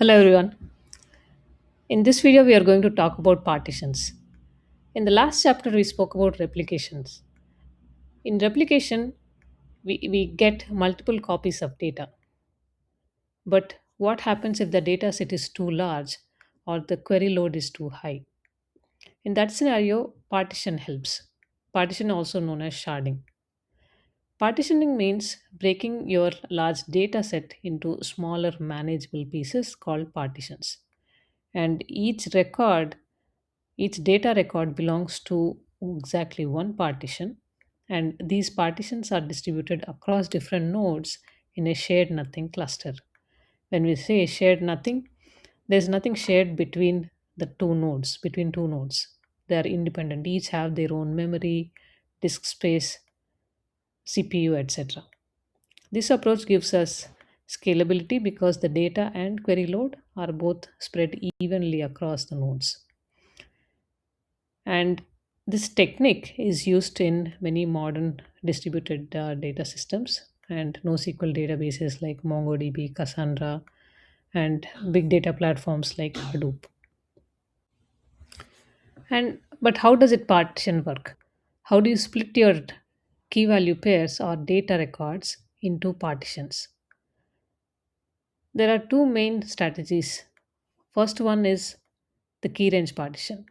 Hello everyone. In this video, we are going to talk about partitions. In the last chapter, we spoke about replications. In replication, we get multiple copies of data. But what happens if the data set is too large or the query load is too high? In that scenario, partition helps. Partition, also known as sharding. Partitioning means breaking your large data set into smaller manageable pieces called partitions. And each data record belongs to exactly one partition, and these partitions are distributed across different nodes in a shared nothing cluster. When we say shared nothing, there's nothing shared between two nodes. They are independent, each have their own memory, disk space, CPU, etc. This approach gives us scalability because the data and query load are both spread evenly across the nodes. And this technique is used in many modern distributed data systems and NoSQL databases like MongoDB, Cassandra, and big data platforms like Hadoop. And but how does it partition work? How do you split your key value pairs or data records into partitions? There are two main strategies. First one is the key range partition.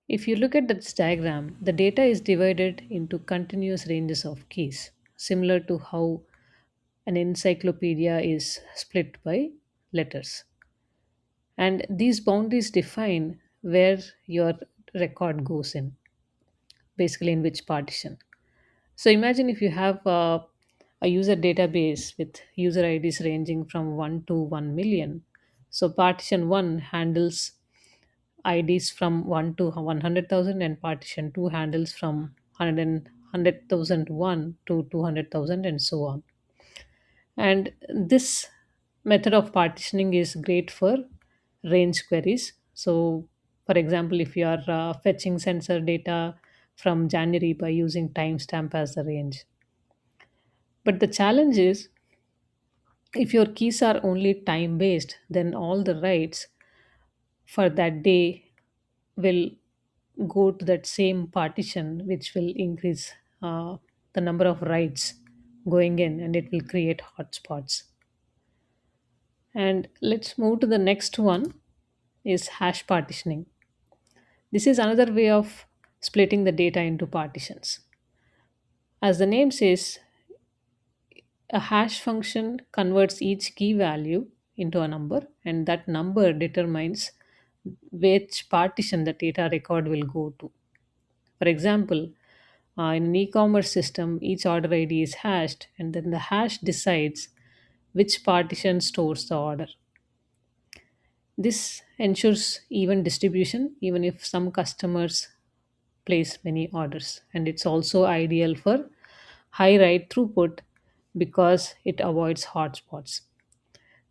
If you look at this diagram, the data is divided into continuous ranges of keys, similar to how an encyclopedia is split by letters. And these boundaries define where your record goes in, basically in which partition. So imagine if you have a user database with user IDs ranging from 1 to 1 million. So partition 1 handles IDs from 1 to 100,000, and partition 2 handles from 100,001 to 200,000 and so on. And this method of partitioning is great for range queries. So for example, if you are fetching sensor data from January by using timestamp as the range. But the challenge is, if your keys are only time based, then all the writes for that day will go to that same partition, which will increase the number of writes going in, and it will create hotspots. And let's move to the next one, is hash partitioning. This is another way of splitting the data into partitions. As the name says, a hash function converts each key value into a number, and that number determines which partition the data record will go to. For example, in an e-commerce system, each order ID is hashed, and then the hash decides which partition stores the order. This ensures even distribution, even if some customers place many orders. And it's also ideal for high write throughput because it avoids hotspots.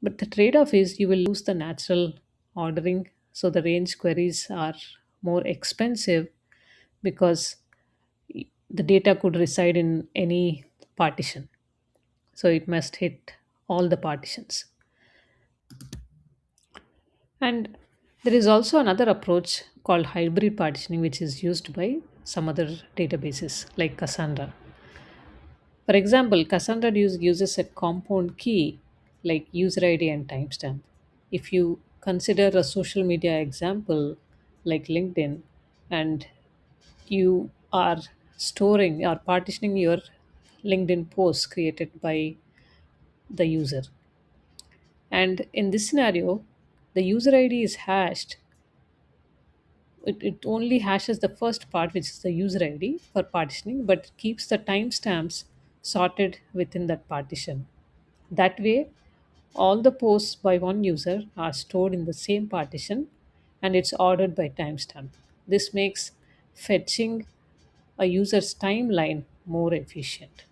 But the trade off is you will lose the natural ordering, so the range queries are more expensive because the data could reside in any partition. So it must hit all the partitions. And there is also another approach called hybrid partitioning, which is used by some other databases like Cassandra. For example, Cassandra uses a compound key like user ID and timestamp. If you consider a social media example like LinkedIn, and you are storing or partitioning your LinkedIn posts created by the user. And in this scenario, the user ID is hashed. It only hashes the first part, which is the user ID for partitioning, but keeps the timestamps sorted within that partition. That way, all the posts by one user are stored in the same partition, and it's ordered by timestamp. This makes fetching a user's timeline more efficient.